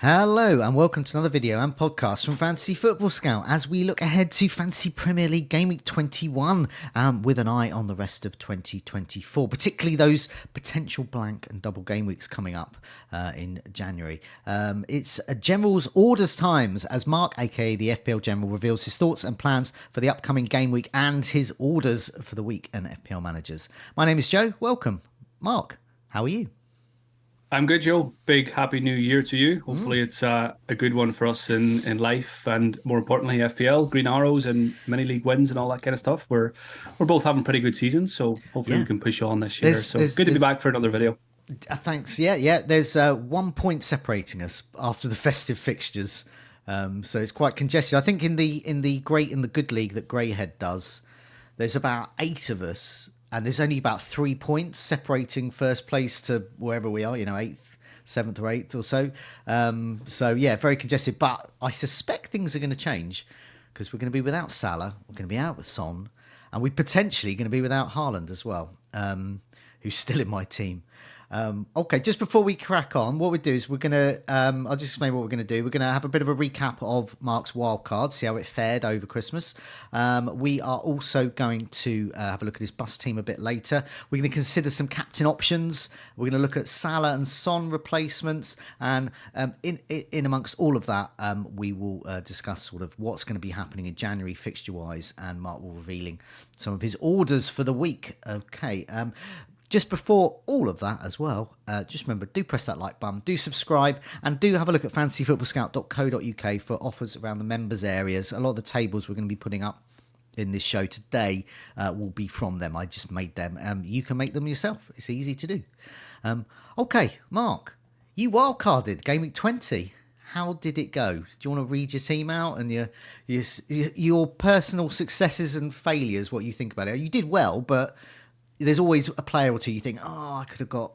Hello and welcome to another video and podcast from Fantasy Football Scout as we look ahead to Fantasy Premier League Gameweek 21 with an eye on the rest of 2024, particularly those potential blank and double game weeks coming up in January. It's a General's orders times as Mark, aka the FPL General, reveals his thoughts and plans for the upcoming game week and his orders for the week and FPL managers. My name is Joe. Welcome. Mark, how are you? I'm good, Joe. Big happy new year to you. Hopefully it's a good one for us in life and more importantly FPL, green arrows and mini league wins and all that kind of stuff. We're both having pretty good seasons, so hopefully we can push on this year. So good to be back for another video. Thanks. Yeah. There's 1 point separating us after the festive fixtures. So it's quite congested. I think in the great and the good league that Greyhead does, there's about 8 of us. And there's only about 3 points separating first place to wherever we are, 8th, 7th or 8th or so. So, yeah, very congested. But I suspect things are going to change because we're going to be without Salah. We're going to be out with Son. And we're potentially going to be without Haaland as well, who's still in my team. Okay, just before we crack on, what we do is we're going to, I'll just explain what we're going to do. We're going to have a bit of a recap of Mark's wildcard, see how it fared over Christmas. We are also going to have a look at his bus team a bit later. We're going to consider some captain options. We're going to look at Salah and Son replacements. And in amongst all of that, we will discuss sort of what's going to be happening in January fixture-wise. And Mark will revealing some of his orders for the week. Okay, just before all of that as well, just remember, do press that like button, do subscribe, and do have a look at fantasyfootballscout.co.uk for offers around the members areas. A lot of the tables we're going to be putting up in this show today will be from them. I just made them. You can make them yourself. It's easy to do. Okay, Mark, you wildcarded Game Week 20. How did it go? Do you want to read your team out and your personal successes and failures, what you think about it? You did well, but there's always a player or two you think, I could have got,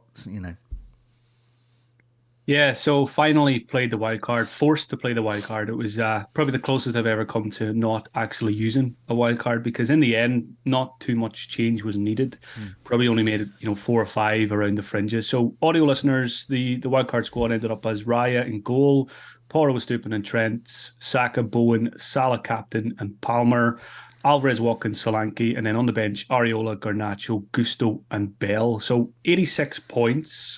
Yeah, so finally played the wild card, forced to play the wild card. It was probably the closest I've ever come to not actually using a wild card because in the end, not too much change was needed. Probably only made it, 4 or 5 around the fringes. So audio listeners, the wild card squad ended up as Raya in goal, Porro was Stupin and Trent, Saka, Bowen, Salah captain and Palmer, Alvarez, Watkins, Solanke, and then on the bench, Areola, Garnacho, Gusto, and Bell. So 86 points.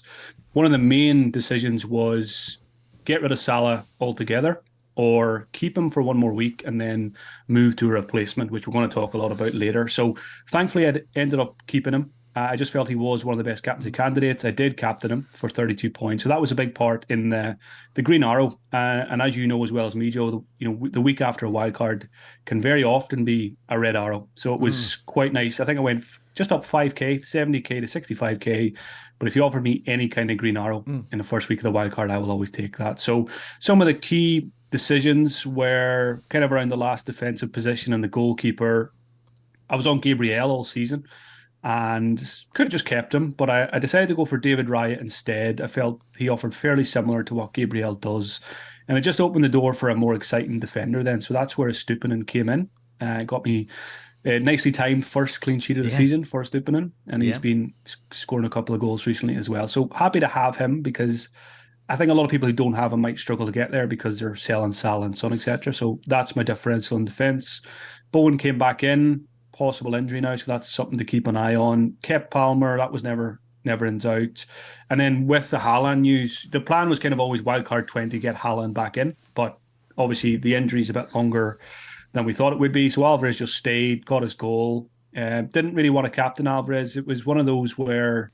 One of the main decisions was get rid of Salah altogether or keep him for one more week and then move to a replacement, which we're going to talk a lot about later. So thankfully, I ended up keeping him. I just felt he was one of the best captaincy candidates. I did captain him for 32 points. So that was a big part in the green arrow. And as you know as well as me, Joe, the week after a wild card can very often be a red arrow. So it was quite nice. I think I went just up 5K, 70K to 65K. But if you offer me any kind of green arrow in the first week of the wild card, I will always take that. So some of the key decisions were kind of around the last defensive position and the goalkeeper. I was on Gabriel all season and could have just kept him, but I decided to go for David Raya instead. I felt he offered fairly similar to what Gabriel does, and it just opened the door for a more exciting defender then. So that's where Stupinen came in. Got me nicely timed first clean sheet of the season for Stupinen, and he's been scoring a couple of goals recently as well. So happy to have him because I think a lot of people who don't have him might struggle to get there because they're selling Salah and Son, etc. So that's my differential in defence. Bowen came back in. Possible injury now, so that's something to keep an eye on. Kept Palmer, that was never in doubt. And then with the Haaland news, the plan was kind of always wildcard 20, get Haaland back in, but obviously the injury's a bit longer than we thought it would be. So Alvarez just stayed, got his goal. Didn't really want to captain Alvarez. It was one of those where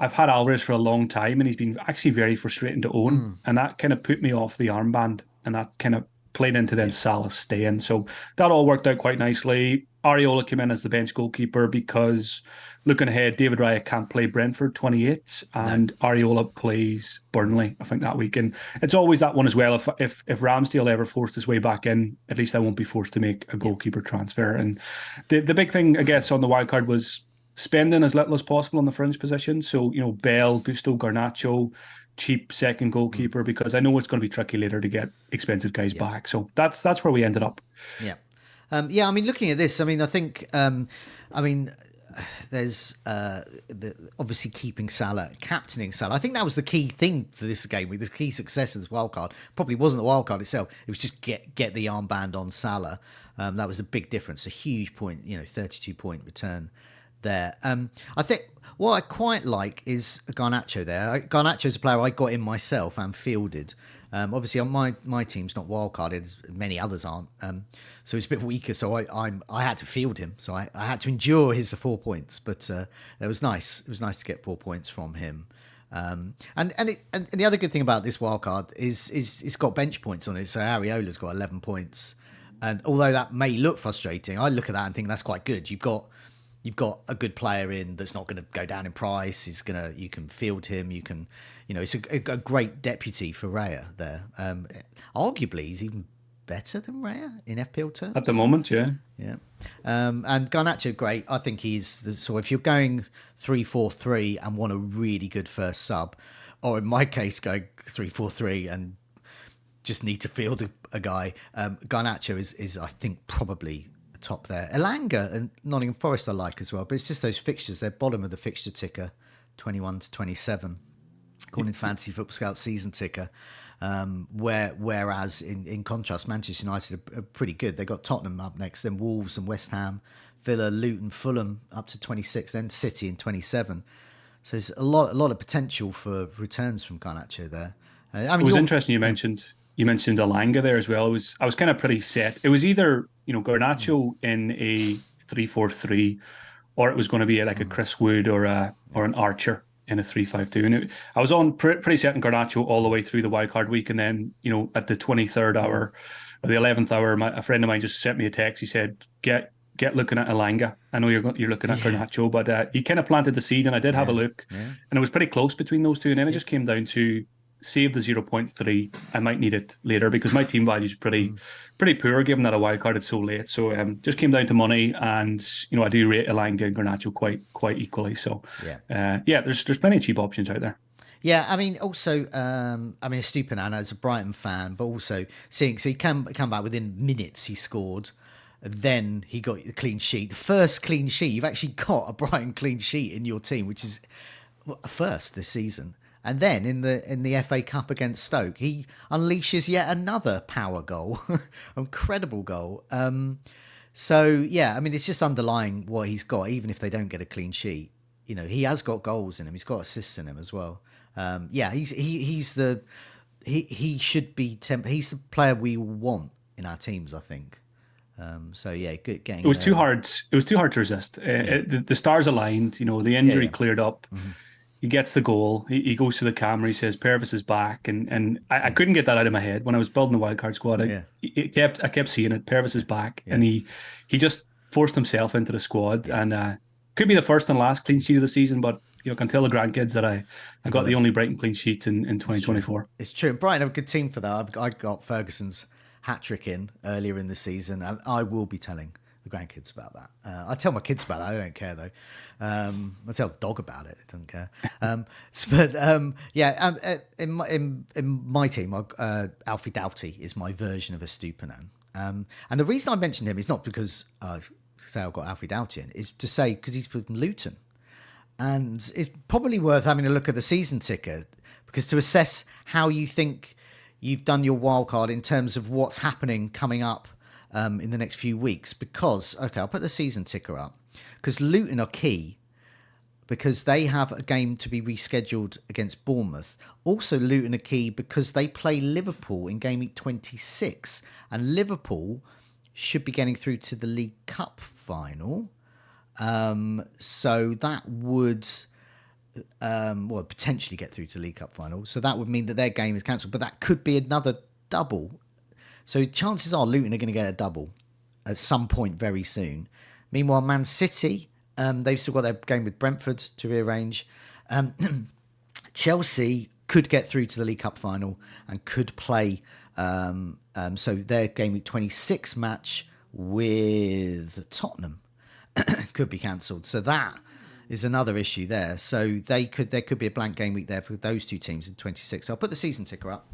I've had Alvarez for a long time and he's been actually very frustrating to own. And that kind of put me off the armband and that kind of played into then Salah staying. So that all worked out quite nicely. Areola came in as the bench goalkeeper because looking ahead, David Raya can't play Brentford 28 and Areola plays Burnley, I think, that week. And it's always that one as well. If Ramsdale ever forced his way back in, at least I won't be forced to make a goalkeeper transfer. And the big thing, I guess, on the wildcard was spending as little as possible on the fringe position. So, Bell, Gusto, Garnacho, cheap second goalkeeper, because I know it's going to be tricky later to get expensive guys back. So that's where we ended up. Yeah. I mean, looking at this, I mean, I think, there's obviously keeping Salah, captaining Salah. I think that was the key thing for this game. The key success of this wildcard probably wasn't the wildcard itself. It was just get the armband on Salah. That was a big difference, a huge point. 32-point return there. I think what I quite like is Garnacho there. Garnacho's a player I got in myself and fielded. Obviously, on my team's not wildcarded, as many others aren't. So it's a bit weaker. So I had to field him. So I had to endure his 4 points. But it was nice. It was nice to get 4 points from him. And the other good thing about this wildcard is it's got bench points on it. So Areola's got 11 points. And although that may look frustrating, I look at that and think that's quite good. You've got a good player in that's not going to go down in price. You can field him. You can, it's a great deputy for Raya there. Arguably, he's even better than Raya in FPL terms at the moment. Yeah. And Garnacho, great. I think so if you're going 3-4-3 and want a really good first sub, or in my case, going 3-4-3 and just need to field a guy, Garnacho is I think probably top there. Elanga and Nottingham Forest I like as well, but it's just those fixtures. They're bottom of the fixture ticker, 21 to 27, according to Fantasy Football Scout season ticker. Whereas in contrast, Manchester United are pretty good. They got Tottenham up next, then Wolves and West Ham, Villa, Luton, Fulham up to 26, then City in 27. So there's a lot of potential for returns from Garnacho there. It was interesting you mentioned Elanga there as well. I was kind of pretty set. It was either Garnacho in a 3-4-3, or it was going to be like a Chris Wood or an Archer in a 3-5-2. And I was on pretty set in Garnacho all the way through the wildcard week, and then at the 23rd hour or the 11th hour, a friend of mine just sent me a text. He said, "Get looking at Elanga. I know you're looking at Garnacho, but he kind of planted the seed, and I did have a look, and it was pretty close between those two, and then it just came down to save the 0.3. I might need it later because my team value is pretty poor given that a wild card is so late. So just came down to money, and I do rate Elanga and Garnacho quite equally. So there's plenty of cheap options out there. Yeah, I mean, also, Estupiñán as a Brighton fan, but also seeing, so he come back within minutes. He scored. Then he got the clean sheet. The first clean sheet. You've actually got a Brighton clean sheet in your team, which is a first this season. And then in the FA Cup against Stoke, he unleashes yet another power goal, incredible goal. So yeah, I mean, it's just underlying what he's got. Even if they don't get a clean sheet, he has got goals in him. He's got assists in him as well. He should be. He's the player we want in our teams, I think. Good getting. It was too hard. It was too hard to resist. The stars aligned. The injury cleared up. Mm-hmm. He gets the goal. He goes to the camera. He says, "Purvis is back," and I couldn't get that out of my head when I was building the wildcard squad. I kept seeing it. Purvis is back, and he just forced himself into the squad, and could be the first and last clean sheet of the season. But I can tell the grandkids that I got the only Brighton clean sheet in 2024. It's true. Brighton have a good team for that. I got Ferguson's hat-trick in earlier in the season, and I will be telling the grandkids about that. I tell my kids about that. I don't care though. I tell the dog about it. I don't care. In my team, Alfie Doughty is my version of Estupiñán. And the reason I mentioned him is not because say I've got Alfie Doughty in, is to say because he's from Luton, and it's probably worth having a look at the season ticker because to assess how you think you've done your wild card in terms of what's happening coming up in the next few weeks. Because, I'll put the season ticker up. Because Luton are key. Because they have a game to be rescheduled against Bournemouth. Also, Luton are key because they play Liverpool in Gameweek 26. And Liverpool should be getting through to the League Cup final. So that would... potentially get through to League Cup final. So that would mean that their game is cancelled, but that could be another double. So chances are Luton are going to get a double at some point very soon. Meanwhile, Man City, they've still got their game with Brentford to rearrange. Chelsea could get through to the League Cup final and could play. So their game week 26 match with Tottenham could be cancelled. So that is another issue there. So there could be a blank game week there for those two teams in 26. So I'll put the season ticker up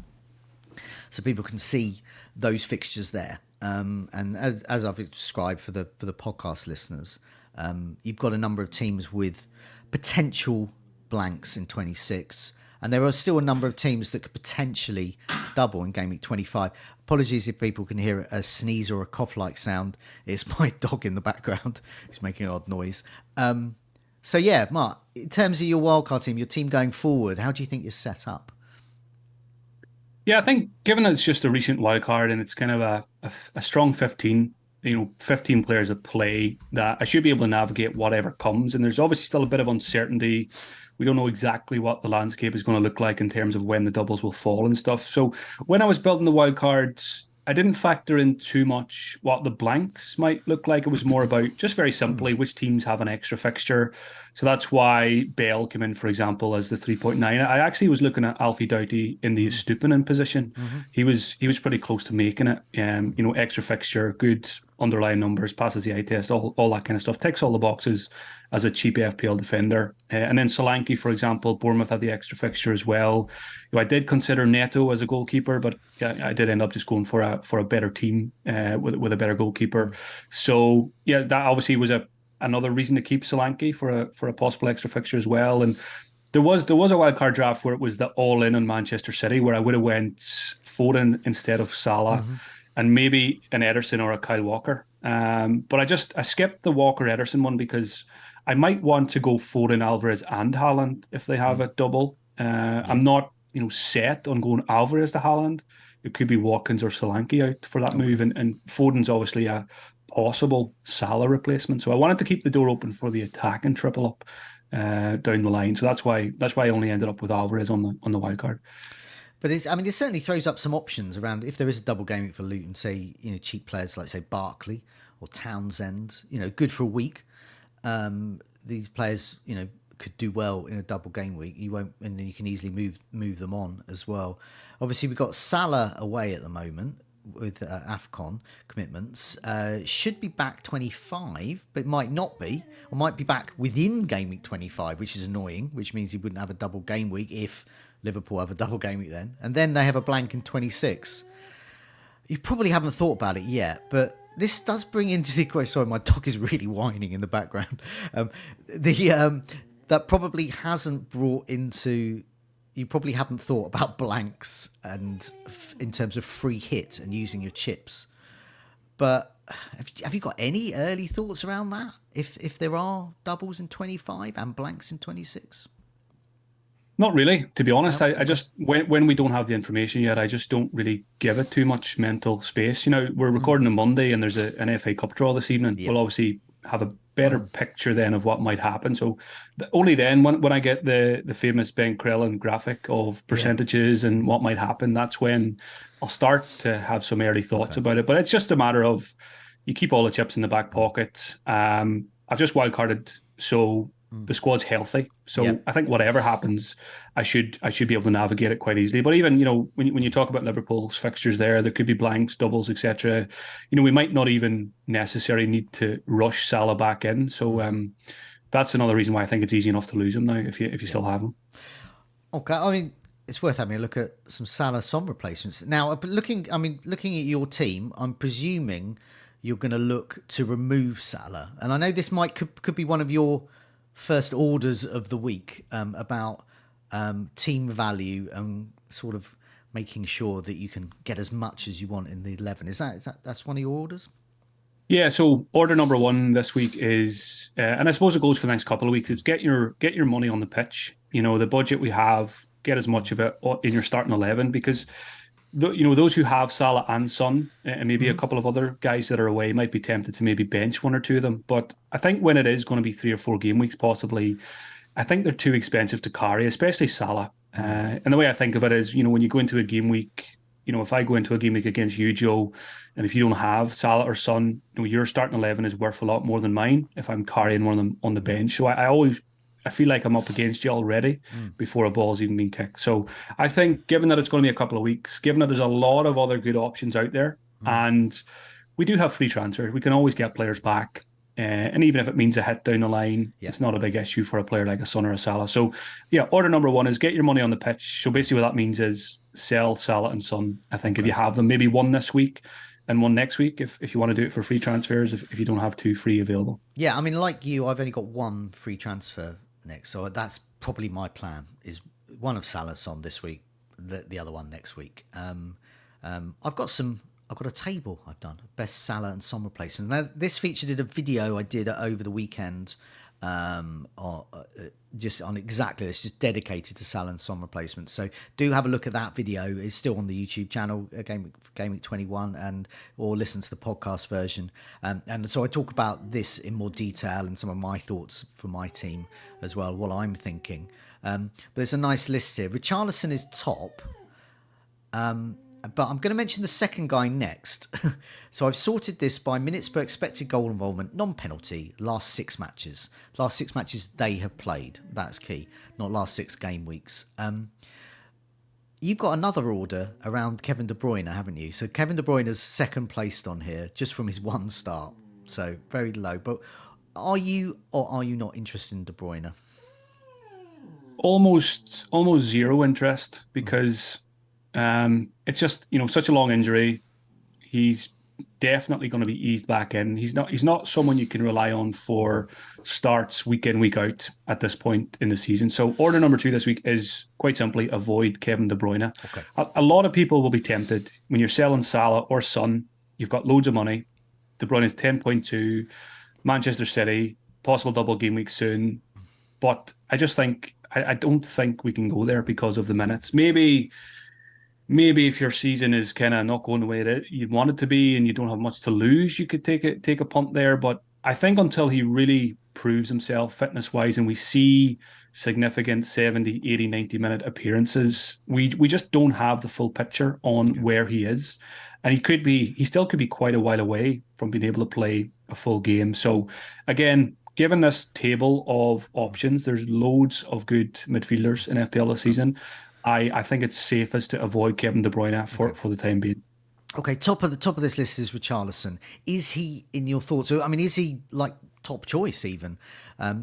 so people can see those fixtures there. And as I've described for the podcast listeners, You've got a number of teams with potential blanks in 26, and there are still a number of teams that could potentially double in Game Week 25. Apologies if people can hear a sneeze or a cough-like sound. It's my dog in the background who's making an odd noise. So yeah, Mark, in terms of your wildcard team, your team going forward, how do you think you're set up? Yeah, I think given that it's just a recent wildcard and it's kind of a strong 15, 15 players at play, that I should be able to navigate whatever comes. And there's obviously still a bit of uncertainty. We don't know exactly what the landscape is going to look like in terms of when the doubles will fall and stuff. So when I was building the wildcards, I didn't factor in too much what the blanks might look like. It was more about just very simply which teams have an extra fixture. So that's why Bale came in, for example, as the 3.9. I actually was looking at Alfie Doughty in the Estupinan position. He was pretty close to making it. Extra fixture, good underlying numbers, passes the eye test, all that kind of stuff. Ticks all the boxes as a cheap FPL defender. And then Solanke, for example, Bournemouth had the extra fixture as well. I did consider Neto as a goalkeeper, but I did end up just going for a better team with a better goalkeeper. So yeah, that obviously was another reason to keep Solanke for a possible extra fixture as well. And there was a wild card draft where it was the all in on Manchester City, where I would have went Foden instead of Salah, and maybe an Ederson or a Kyle Walker. But I skipped the Walker Ederson one because I might want to go Foden, Alvarez, and Haaland if they have a double. I'm not set on going Alvarez to Haaland. It could be Watkins or Solanke out for that move, and Foden's obviously a possible Salah replacement. So I wanted to keep the door open for the attack and triple up down the line. So that's why I only ended up with Alvarez on the wild card. But it certainly throws up some options around if there is a double game week for Luton. Say cheap players like say Barkley or Townsend. Good for a week. These players could do well in a double game week. You won't, and then you can easily move them on as well. Obviously, we've got Salah away at the moment with AFCON commitments. Should be back 25, but it might not be, or might be back within game week 25, which is annoying, which means he wouldn't have a double game week if Liverpool have a double game week then. And then they have a blank in 26. You probably haven't thought about it yet, but this does bring into the question. Sorry, my dog is really whining in the background. That probably hasn't brought into... You probably haven't thought about blanks and in terms of free hit and using your chips. But have you got any early thoughts around that? If there are doubles in 25 and blanks in 26? Not really, to be honest. No. I just, when we don't have the information yet, I just don't really give it too much mental space. We're recording on Monday and there's an FA Cup draw this evening. Yep. We'll obviously have a better picture then of what might happen. So only then, when I get the famous Ben Crellin graphic of percentages and what might happen, that's when I'll start to have some early thoughts about it. But it's just a matter of you keep all the chips in the back pocket. I've just wildcarded, so the squad's healthy. So I think whatever happens, I should be able to navigate it quite easily. But even, when you talk about Liverpool's fixtures there could be blanks, doubles, etc. We might not even necessarily need to rush Salah back in. So that's another reason why I think it's easy enough to lose him now if you still have him. Okay, I mean, it's worth having a look at some Salah Son replacements. Now, looking at your team, I'm presuming you're going to look to remove Salah. And I know this could be one of your first orders of the week about team value and sort of making sure that you can get as much as you want in the 11. That's one of your orders? Yeah, so order number one this week is, and I suppose it goes for the next couple of weeks, it's get your money on the pitch. The budget we have, get as much of it in your starting 11, because those who have Salah and Son and maybe a couple of other guys that are away might be tempted to maybe bench one or two of them. But I think when it is going to be 3 or 4 game weeks, possibly, I think they're too expensive to carry, especially Salah. And the way I think of it is, when you go into a game week, if I go into a game week against you, Joe, and if you don't have Salah or Son, your starting 11 is worth a lot more than mine if I'm carrying one of them on the bench. So I feel like I'm up against you already before a ball's even been kicked. So I think, given that it's going to be a couple of weeks, given that there's a lot of other good options out there, and we do have free transfers, we can always get players back. And even if it means a hit down the line, it's not a big issue for a player like a Son or a Salah. So yeah, order number one is get your money on the pitch. So basically what that means is sell Salah and Son. I think if you have them, maybe one this week, and one next week if you want to do it for free transfers, if you don't have two free available. Yeah, I mean, like you, I've only got one free transfer next, so that's probably my plan. Is one of Salah's on this week, the other one next week. I've got a table I've done best Salah and Son replacement. Now, this feature did a video I did over the weekend, just on exactly this, just dedicated to Salah and Son replacements. So do have a look at that video. It's still on the YouTube channel, Gameweek21, and or listen to the podcast version. And so I talk about this in more detail and some of my thoughts for my team as well, what I'm thinking. But there's a nice list here. Richarlison is top. But I'm going to mention the second guy next. So I've sorted this by minutes per expected goal involvement, non-penalty, last 6 matches. Last 6 matches they have played. That's key. Not last 6 game weeks. You've got another order around Kevin De Bruyne, haven't you? So Kevin De Bruyne is second placed on here, just from his one start. So very low. But are you or are you not interested in De Bruyne? Almost zero interest, because it's just, such a long injury. He's definitely going to be eased back in. He's not someone you can rely on for starts week in, week out at this point in the season. So order number 2 this week is quite simply avoid Kevin De Bruyne. Okay. A lot of people will be tempted when you're selling Salah or Son. You've got loads of money. De Bruyne is 10.2, Manchester City, possible double game week soon. But I just think, I don't think we can go there because of the minutes. Maybe if your season is kind of not going the way that you'd want it to be and you don't have much to lose, you could take a punt there. But I think until he really proves himself fitness-wise and we see significant 70, 80, 90-minute appearances, we just don't have the full picture on where he is. And he still could be quite a while away from being able to play a full game. So again, given this table of options, there's loads of good midfielders in FPL this season. I think it's safest to avoid Kevin De Bruyne for the time being. Okay, top of this list is Richarlison. Is he in your thoughts? I mean, is he like top choice even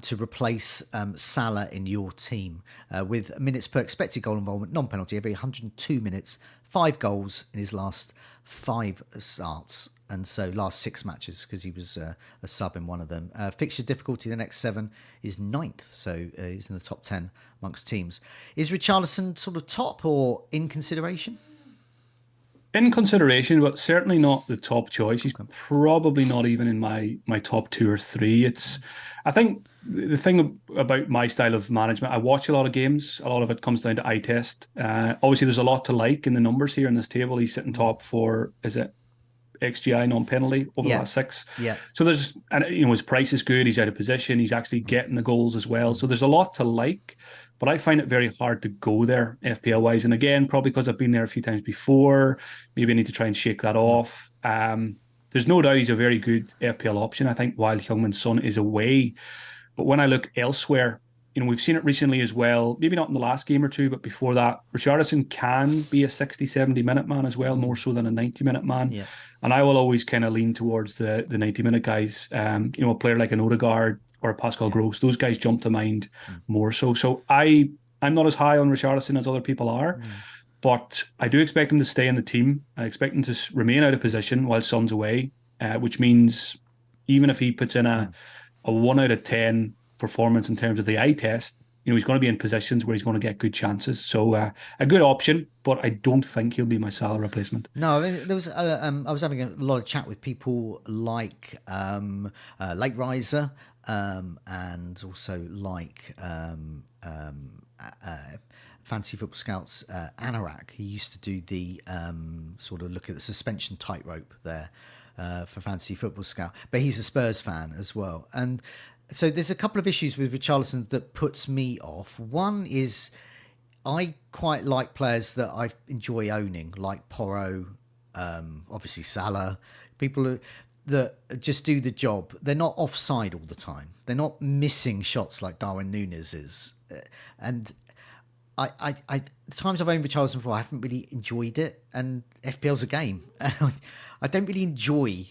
to replace Salah in your team with minutes per expected goal involvement, non-penalty, every 102 minutes, 5 goals in his last 5 starts, and so last 6 matches because he was a sub in one of them. Fixture difficulty the next 7 is 9th, so he's in the top 10 amongst teams. Is Richarlison sort of top or in consideration? In consideration, but certainly not the top choice. He's probably not even in my top 2 or 3. I think the thing about my style of management, I watch a lot of games. A lot of it comes down to eye test. Obviously, there's a lot to like in the numbers here in this table. He's sitting top for, is it XGI non-penalty over the last 6? Yeah. So his price is good. He's out of position. He's actually getting the goals as well. So there's a lot to like. But I find it very hard to go there FPL-wise. And again, probably because I've been there a few times before, maybe I need to try and shake that off. There's no doubt he's a very good FPL option, I think, while Heung-min Son is away. But when I look elsewhere, we've seen it recently as well, maybe not in the last game or 2, but before that, Richarlison can be a 60, 70-minute man as well, more so than a 90-minute man. Yeah. And I will always kind of lean towards the 90-minute guys. A player like an Odegaard or Pascal Gross, those guys jump to mind more so. So I'm not as high on Richarlison as other people are, but I do expect him to stay in the team. I expect him to remain out of position while Son's away, which means even if he puts in a 1 out of 10 performance in terms of the eye test, he's going to be in positions where he's going to get good chances. So a good option, but I don't think he'll be my Salah replacement. No, I mean, there was I was having a lot of chat with people like Late Riser, and also like Fantasy Football Scouts Anorak. He used to do the sort of look at the suspension tightrope there for Fantasy Football Scout, but he's a Spurs fan as well. And so there's a couple of issues with Richarlison that puts me off. One is I quite like players that I enjoy owning, like Porro, obviously Salah, people that just do the job. They're not offside all the time. They're not missing shots like Darwin Núñez is. And I the times I've owned Richarlison before, I haven't really enjoyed it. And FPL's a game. I don't really enjoy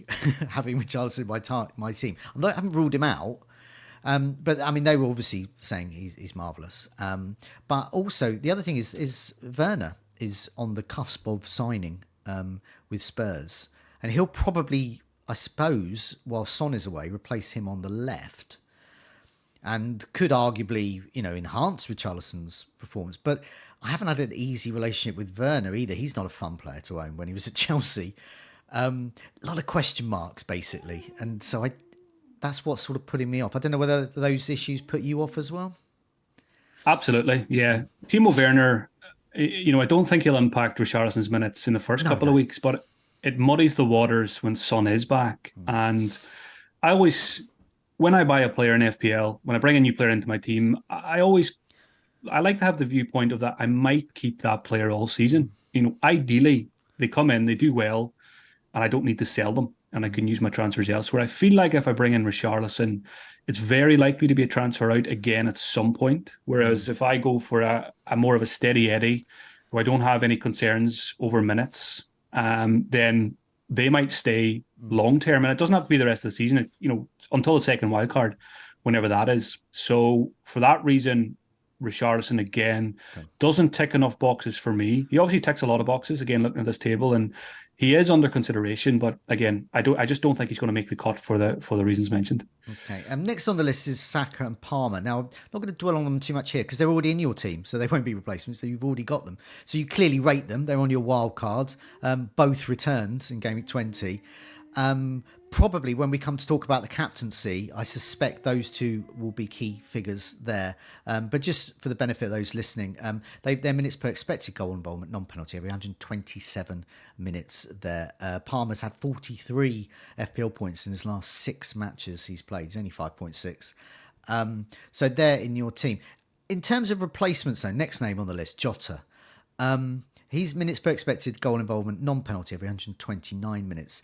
having Richarlison in my team. I haven't ruled him out. But I mean, they were obviously saying he's marvellous. But also the other thing is Werner is on the cusp of signing with Spurs. and he'll probably, I suppose, while Son is away, replace him on the left, and could arguably, enhance Richarlison's performance. But I haven't had an easy relationship with Werner either. He's not a fun player to own when he was at Chelsea. A lot of question marks, basically. And so that's what's sort of putting me off. I don't know whether those issues put you off as well. Absolutely, yeah. Timo Werner, I don't think he'll impact Richarlison's minutes in the first couple of weeks, but it muddies the waters when Son is back. And I always, when I buy a player in FPL, when I bring a new player into my team, I like to have the viewpoint of that I might keep that player all season. Ideally, they come in, they do well, and I don't need to sell them, and I can use my transfers elsewhere. I feel like if I bring in Richarlison, it's very likely to be a transfer out again at some point. Whereas if I go for a more of a steady Eddie, where I don't have any concerns over minutes, then they might stay long term, and it doesn't have to be the rest of the season. Until the second wildcard, whenever that is. So for that reason, Richarlison again doesn't tick enough boxes for me. He obviously ticks a lot of boxes. Again, looking at this table, and he is under consideration, but again, I just don't think he's going to make the cut for the reasons mentioned. Okay. Next on the list is Saka and Palmer. Now, I'm not going to dwell on them too much here because they're already in your team, so they won't be replacements. So you've already got them. So you clearly rate them. They're on your wild cards. Both returned in Gameweek 20. Probably when we come to talk about the captaincy, I suspect those two will be key figures there. But just for the benefit of those listening, their minutes per expected goal involvement, non-penalty, every 127 minutes there. Palmer's had 43 FPL points in his last 6 matches he's played. He's only 5.6. So they're in your team. In terms of replacements, though, next name on the list, Jota. His minutes per expected goal involvement, non-penalty, every 129 minutes.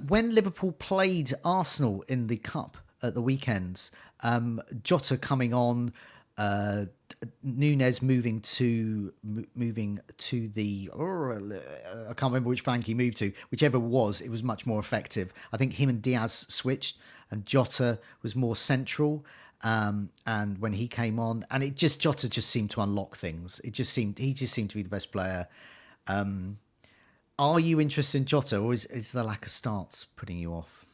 When Liverpool played Arsenal in the Cup at the weekends, Jota coming on, Nunez moving to the I can't remember which flank he moved to. Whichever it was much more effective. I think him and Diaz switched, and Jota was more central. And when he came on, and Jota just seemed to unlock things. He just seemed to be the best player. Are you interested in Jota, or is the lack of starts putting you off?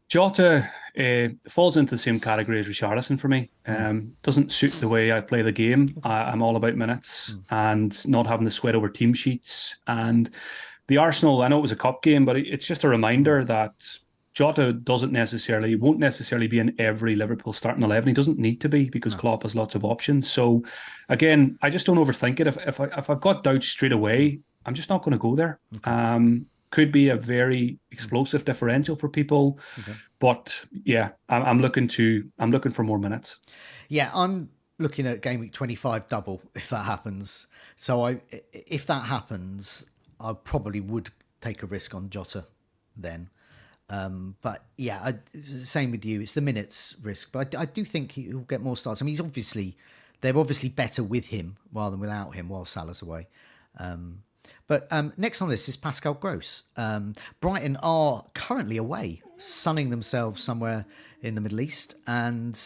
Jota falls into the same category as Richarlison for me. Doesn't suit the way I play the game. I'm all about minutes and not having to sweat over team sheets. And the Arsenal, I know it was a cup game, but it's just a reminder that Jota won't necessarily be in every Liverpool starting 11. He doesn't need to be because Klopp has lots of options. So again, I just don't overthink it. If I've got doubts straight away, I'm just not going to go there. Okay. Could be a very explosive differential for people, but yeah, I'm looking for more minutes. Yeah, I'm looking at Gameweek 25 double if that happens. So if that happens, I probably would take a risk on Jota then. But yeah, same with you. It's the minutes risk, but I do think he'll get more starts. I mean, they're obviously better with him rather than without him while Salah's away. But next on this is Pascal Gross. Brighton are currently away, sunning themselves somewhere in the Middle East. And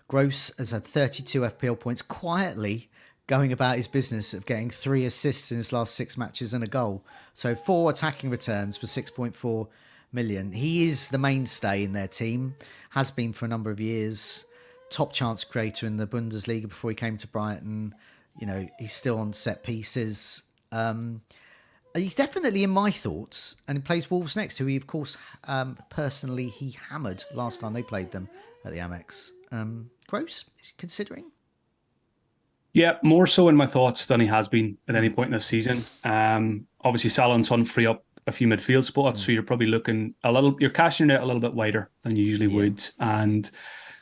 Gross has had 32 FPL points, quietly going about his business of getting 3 assists in his last 6 matches and a goal. So 4 attacking returns for 6.4 million. He is the mainstay in their team, has been for a number of years. Top chance creator in the Bundesliga before he came to Brighton. He's still on set pieces. He's definitely in my thoughts, and he plays Wolves next, who he, of course, personally, he hammered last time they played them at the Amex. Gross, is he considering? Yeah, more so in my thoughts than he has been at any point in this season. Obviously, Salah and Son free up a few midfield spots, so you're probably looking you're cashing it a little bit wider than you usually would. And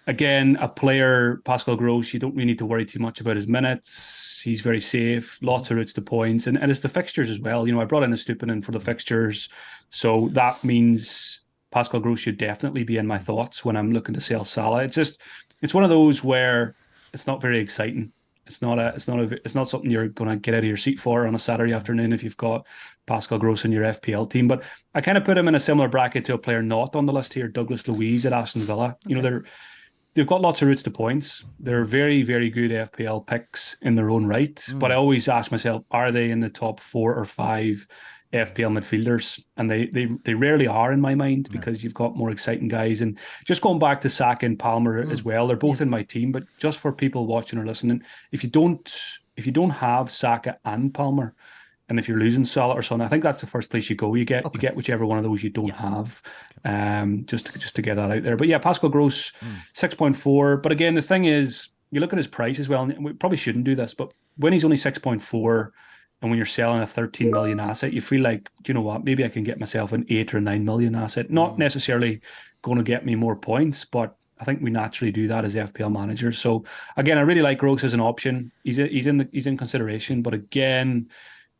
again, a player, Pascal Gross, you don't really need to worry too much about his minutes. He's very safe, lots of routes to points, and it's the fixtures as well. I brought in a Stupinan for the fixtures, so that means Pascal Gross should definitely be in my thoughts when I'm looking to sell Salah. It's one of those where it's not very exciting. It's not something you're going to get out of your seat for on a Saturday afternoon if you've got Pascal Gross in your FPL team. But I kind of put him in a similar bracket to a player not on the list here, Douglas Luiz at Aston Villa. Okay. They've got lots of routes to points. They're very, very good FPL picks in their own right. But I always ask myself, are they in the top 4 or 5 FPL midfielders, and they rarely are in my mind because you've got more exciting guys. And just going back to Saka and Palmer as well, they're both in my team. But just for people watching or listening, if you don't have Saka and Palmer, and if you're losing Salah or Son, I think that's the first place you go. You get whichever one of those you don't have, just to get that out there. But yeah, Pascal Gross 6.4. But again, the thing is, you look at his price as well, and we probably shouldn't do this, but when he's only 6.4. And when you're selling a 13 million asset, you feel like, do you know what? Maybe I can get myself an 8 or 9 million asset. Not necessarily going to get me more points, but I think we naturally do that as FPL managers. So again, I really like Gross as an option. He's in consideration, but again,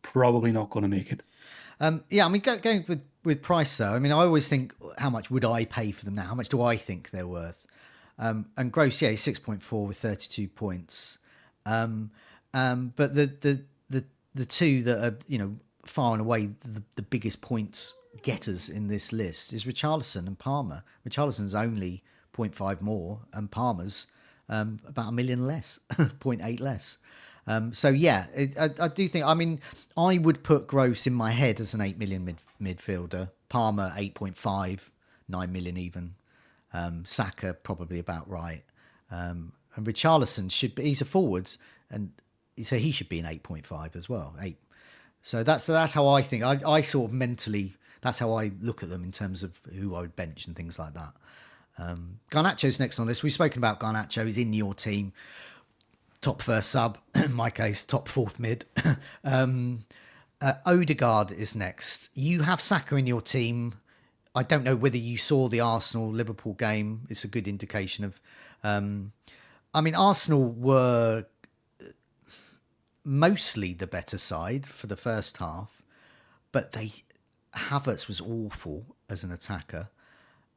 probably not going to make it. Yeah, I mean, going with price though. I mean, I always think, how much would I pay for them now? How much do I think they're worth? And Gross, yeah, he's 6.4 with 32 points. But the two that are, far and away the biggest points getters in this list is Richarlison and Palmer. Richarlison's only 0.5 more, and Palmer's about 1 million less, 0.8 less. So yeah, I do think. I mean, I would put Gross in my head as an 8 million midfielder. Palmer 8.5, 9 million even. Saka probably about right. And Richarlison he's a forward, and so he should be an 8.5 as well. 8. So that's how I think. I sort of mentally, that's how I look at them in terms of who I would bench and things like that. Garnacho's next on this. We've spoken about Garnacho. He's in your team. Top first sub. In my case, top fourth mid. Odegaard is next. You have Saka in your team. I don't know whether you saw the Arsenal-Liverpool game. It's a good indication of... I mean, Arsenal were mostly the better side for the first half, but Havertz was awful as an attacker,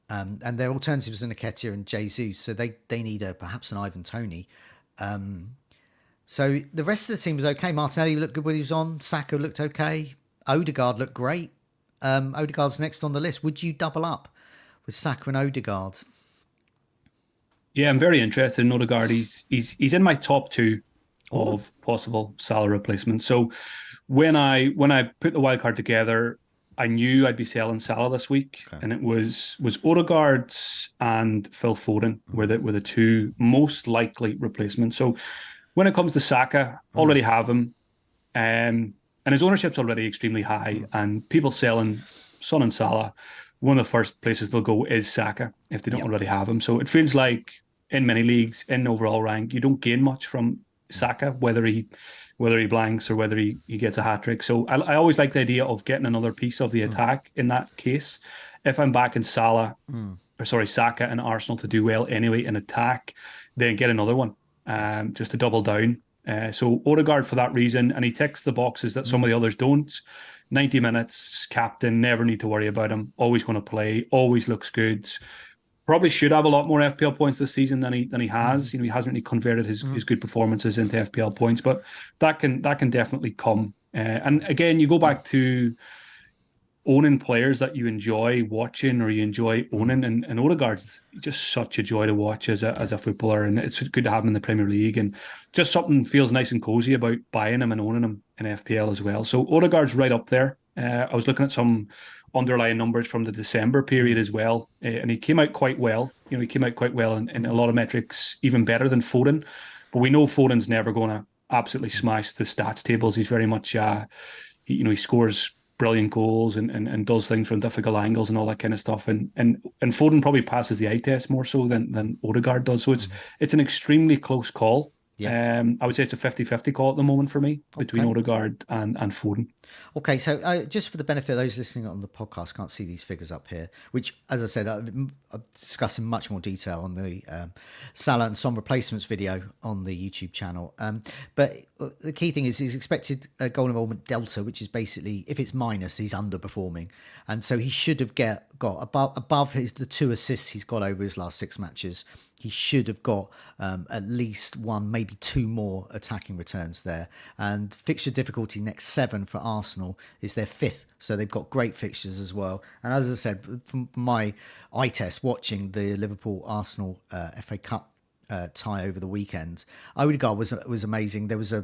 and their alternatives are Nketiah and Jesus, so they need perhaps an Ivan Toney. So the rest of the team was okay. Martinelli looked good when he was on. Saka looked okay. Odegaard looked great. Odegaard's next on the list. Would you double up with Saka and Odegaard? Yeah, I'm very interested in Odegaard. He's in my top 2 of possible Salah replacements. So when I put the wildcard together, I knew I'd be selling Salah this week, and it was Odegaard and Phil Foden were the 2 most likely replacements. So when it comes to Saka, already have him, and his ownership's already extremely high, and people selling Son and Salah, one of the first places they'll go is Saka if they don't already have him. So it feels like in many leagues, in overall rank, you don't gain much from Saka, whether he blanks or whether he gets a hat-trick. So I always like the idea of getting another piece of the attack in that case. If I'm backing Saka and Arsenal to do well anyway in attack, then get another one just to double down. So Odegaard for that reason, and he ticks the boxes that some of the others don't. 90 minutes, captain, never need to worry about him. Always going to play, always looks good. Probably should have a lot more FPL points this season than he has. He hasn't really converted his good performances into FPL points, but that can definitely come. And again, you go back to owning players that you enjoy watching or you enjoy owning, and Odegaard's just such a joy to watch as a footballer, and it's good to have him in the Premier League, and just something feels nice and cozy about buying him and owning him in FPL as well. So Odegaard's right up there. I was looking at some underlying numbers from the December period as well, and he came out quite well. He came out quite well in a lot of metrics, even better than Foden. But we know Foden's never going to absolutely smash the stats tables. He's very much, he scores brilliant goals and does things from difficult angles and all that kind of stuff. And Foden probably passes the eye test more so than Odegaard does. So it's an extremely close call. Yeah. I would say it's a 50-50 call at the moment for me between Odegaard and Foden. Okay, so just for the benefit of those listening on the podcast, can't see these figures up here, which, as I said, I'll discuss in much more detail on the Salah and Son replacements video on the YouTube channel. But the key thing is his expected goal involvement delta, which is basically, if it's minus, he's underperforming. And so he should have got above the 2 assists he's got over his last 6 matches. He should have got at least 1, maybe 2 more attacking returns there. And fixture difficulty next 7 for Arsenal is their 5th. So they've got great fixtures as well. And as I said, from my eye test watching the Liverpool-Arsenal FA Cup tie over the weekend. Odegaard was amazing. There was a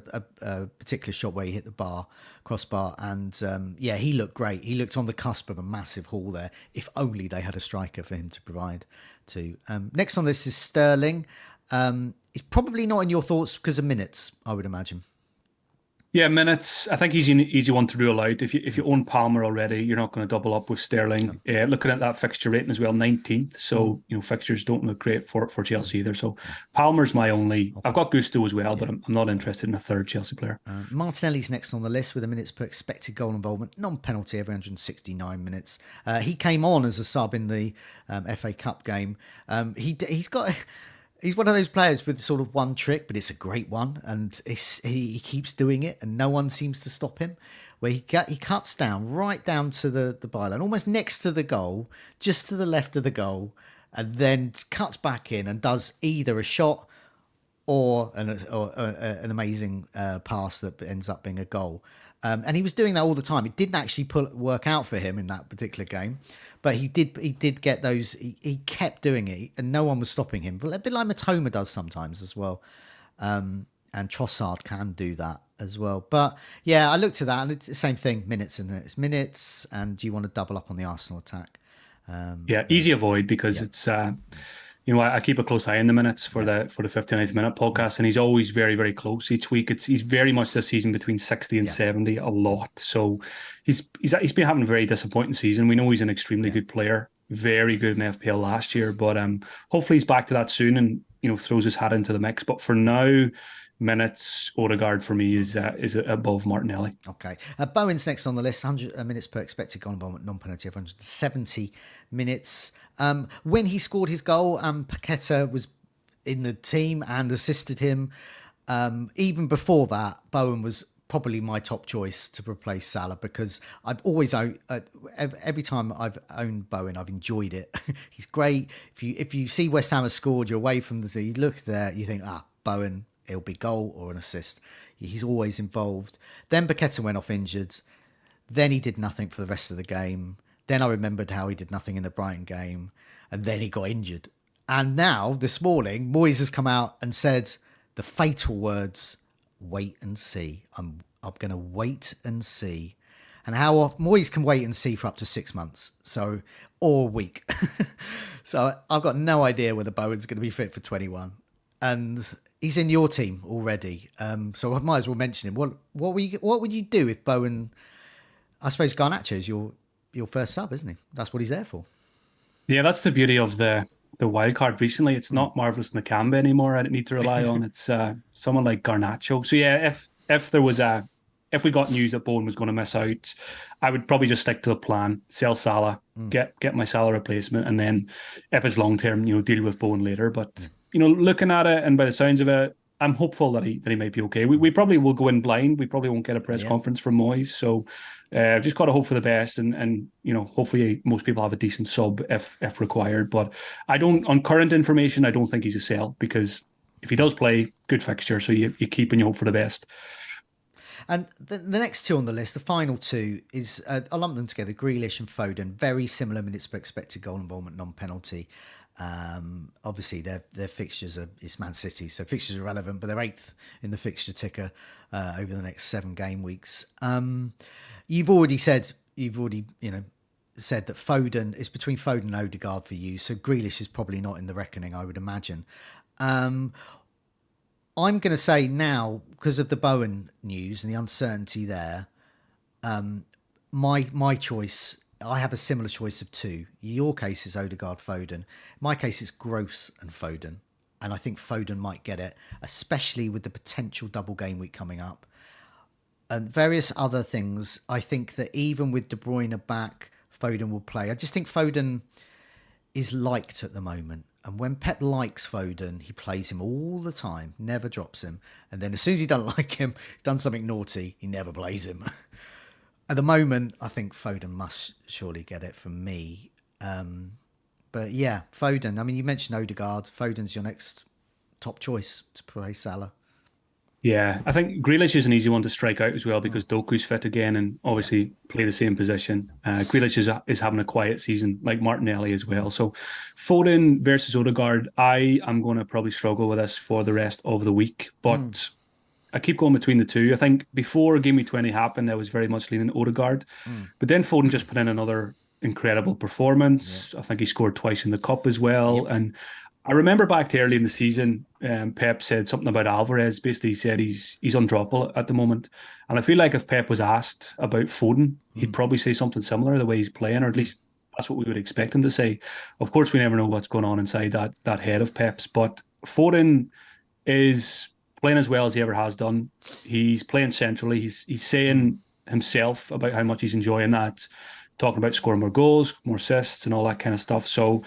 particular shot where he hit the crossbar, and he looked great. He looked on the cusp of a massive haul there. If only they had a striker for him to provide to. Next on this is Sterling. It's probably not in your thoughts because of minutes, I would imagine. Yeah, minutes. I think he's an easy one to rule out. If you own Palmer already, you're not going to double up with Sterling. Looking at that fixture rating as well, 19th. So fixtures don't look great for Chelsea either. So Palmer's my only. Okay. I've got Gusto as well, but I'm not interested in a third Chelsea player. Martinelli's next on the list with the minutes per expected goal involvement, non-penalty every 169 minutes. He came on as a sub in the FA Cup game. He's one of those players with sort of one trick, but it's a great one, and he keeps doing it, and no one seems to stop him. Where he cuts down right down to the byline, almost next to the goal, just to the left of the goal, and then cuts back in and does either a shot or an amazing pass that ends up being a goal. And he was doing that all the time. It didn't actually work out for him in that particular game, but he did get those. He kept doing it, and no one was stopping him. But a bit like Matoma does sometimes as well, and Trossard can do that as well. But yeah, I looked at that, and it's the same thing. Minutes, and it's minutes, and you want to double up on the Arsenal attack. Easy avoid because it's. I keep a close eye on the minutes for the 59th minute podcast, and he's always very, very close each week. He's very much this season between 60 and 70 a lot. So he's been having a very disappointing season. We know he's an extremely good player, very good in FPL last year, but hopefully he's back to that soon and throws his hat into the mix. But for now, minutes, Odegaard for me is above Martinelli. Okay. Bowen's next on the list, 100 minutes per expected goal involvement, non-penalty of 170 minutes. When he scored his goal, Paqueta was in the team and assisted him. Even before that, Bowen was probably my top choice to replace Salah because I've always every time I've owned Bowen, I've enjoyed it. He's great. If you see West Ham has scored, you're away from you look there, you think, Bowen, it'll be goal or an assist. He's always involved. Then Paqueta went off injured. Then he did nothing for the rest of the game. Then I remembered how he did nothing in the Brighton game. And then he got injured. And now, this morning, Moyes has come out and said the fatal words, wait and see. I'm going to wait and see. And how Moyes can wait and see for up to 6 months. Or a week. So I've got no idea whether Bowen's going to be fit for 21. And he's in your team already. So I might as well mention him. What would you do if Bowen... I suppose Garnacho is your first sub, isn't he? That's what he's there for. Yeah, that's the beauty of the wild card recently. It's not Marvelous Nakamba anymore. I don't need to rely on. It's someone like Garnacho. So yeah, if we got news that Bowen was going to miss out, I would probably just stick to the plan, sell Salah, get my Salah replacement, and then if it's long term, deal with Bowen later. But looking at it and by the sounds of it, I'm hopeful that he might be okay. We probably will go in blind. We probably won't get a press conference from Moyes. So just got to hope for the best, and hopefully most people have a decent sub if required. But on current information, I don't think he's a sell because if he does play, good fixture. So you keep and you hope for the best. And the next two on the list, the final two, is I'll lump them together. Grealish and Foden, very similar minutes per expected goal involvement, non-penalty. Obviously their fixtures it's Man City, so fixtures are relevant, but they're 8th in the fixture ticker over the next 7 game weeks. You've already said that Foden is between Foden and Odegaard for you, so Grealish is probably not in the reckoning, I would imagine. I'm going to say now, because of the Bowen news and the uncertainty there, my choice, I have a similar choice of 2. Your case is Odegaard, Foden. My case is Gross and Foden. And I think Foden might get it, especially with the potential double game week coming up. And various other things, I think that even with De Bruyne back, Foden will play. I just think Foden is liked at the moment. And when Pep likes Foden, he plays him all the time, never drops him. And then as soon as he doesn't like him, he's done something naughty, he never plays him. At the moment, I think Foden must surely get it from me. But yeah, Foden. I mean, you mentioned Odegaard. Foden's your next top choice to play Salah. Yeah, I think Grealish is an easy one to strike out as well because Doku's fit again and Yeah. obviously play the same position. Grealish is having a quiet season like Martinelli as well. So Foden versus Odegaard, I am going to probably struggle with this for the rest of the week, but I keep going between the two. I think before Game Week 20 happened, I was very much leaning Odegaard, Mm. but then Foden just put in another incredible Yeah. performance. I think he scored twice in the cup as well, Yep. and I remember back to early in the season, Pep said something about Alvarez. Basically, he said he's undroppable at the moment, and I feel like if Pep was asked about Foden, he'd Mm. probably say something similar the way he's playing, or at least that's what we would expect him to say. Of course, we never know what's going on inside that head of Pep's, but Foden is playing as well as he ever has done. He's playing centrally. He's Mm. saying himself about how much he's enjoying that, talking about scoring more goals, more assists, and all that kind of stuff. So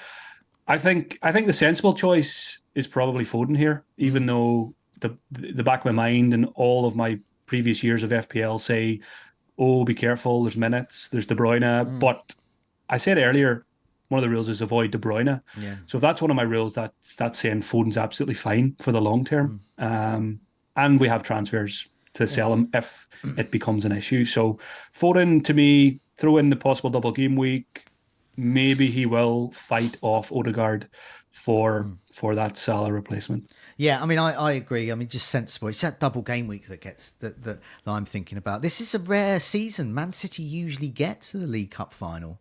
I think the sensible choice is probably Foden here, even Mm. though the back of my mind and all of my previous years of FPL say, oh, be careful, there's minutes, there's De Bruyne. Mm. But I said earlier, one of the rules is avoid De Bruyne. Yeah. So if that's one of my rules, that's saying Foden's absolutely fine for the long term. Mm. And we have transfers to Yeah. sell him if it becomes an issue. So Foden, to me, throw in the possible double game week. Maybe he will fight off Odegaard for that Salah replacement. Yeah, I mean, I agree. I mean, just sensible. It's that double game week that gets that I'm thinking about. This is a rare season. Man City usually get to the League Cup final.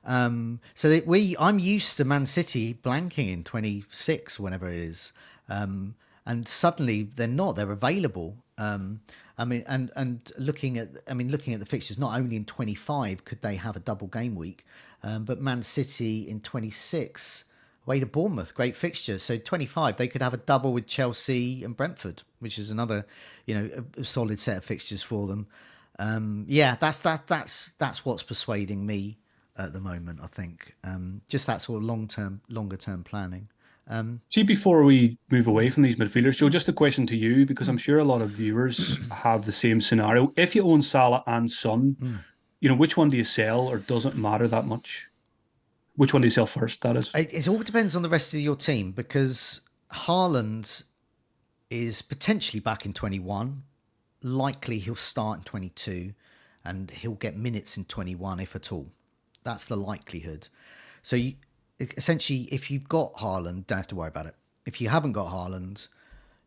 So that I'm used to Man City blanking in 26, whenever it is, and suddenly they're not. They're available. I mean, and looking at the fixtures, not only in 25 could they have a double game week, but Man City in 26 away to Bournemouth, great fixture. So 25 they could have a double with Chelsea and Brentford, which is another, a solid set of fixtures for them. Yeah, that's what's persuading me at the moment. I think just that sort of longer term planning. See, before we move away from these midfielders, Joe, just a question to you, because I'm sure a lot of viewers have the same scenario. If you own Salah and Son, which one do you sell, or does it matter that much? Which one do you sell first, that is? It all depends on the rest of your team because Haaland is potentially back in 21. Likely he'll start in 22 and he'll get minutes in 21 if at all. That's the likelihood. So essentially, if you've got Haaland, don't have to worry about it. If you haven't got Haaland,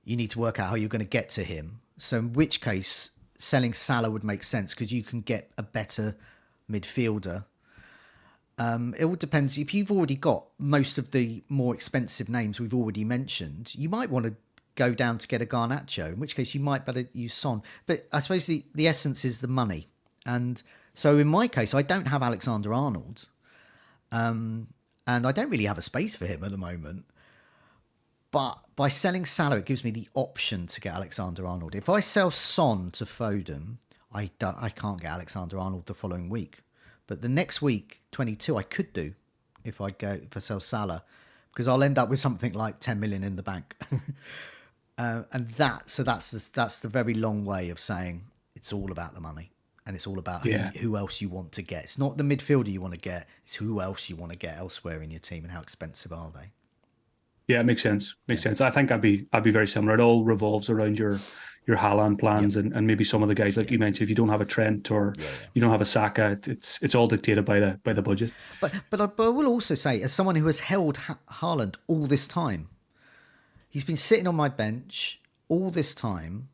you need to work out how you're going to get to him. So in which case, selling Salah would make sense because you can get a better midfielder. It all depends. If you've already got most of the more expensive names we've already mentioned, you might want to go down to get a Garnacho, in which case you might better use Son. But I suppose the essence is the money. And so in my case, I don't have Alexander-Arnold. And I don't really have a space for him at the moment. But by selling Salah, it gives me the option to get Alexander-Arnold. If I sell Son to Foden, I can't get Alexander-Arnold the following week. But the next week, 22, I could do if I sell Salah, because I'll end up with something like 10 million in the bank. And that's the very long way of saying it's all about the money. And it's all about who else you want to get. It's not the midfielder you want to get. It's who else you want to get elsewhere in your team and how expensive are they. Yeah, it makes sense. Makes sense. I think I'd be very similar. It all revolves around your Haaland plans and maybe some of the guys like you mentioned. If you don't have a Trent or you don't have a Saka, it's all dictated by the budget. But I will also say, as someone who has held Haaland all this time, he's been sitting on my bench all this time,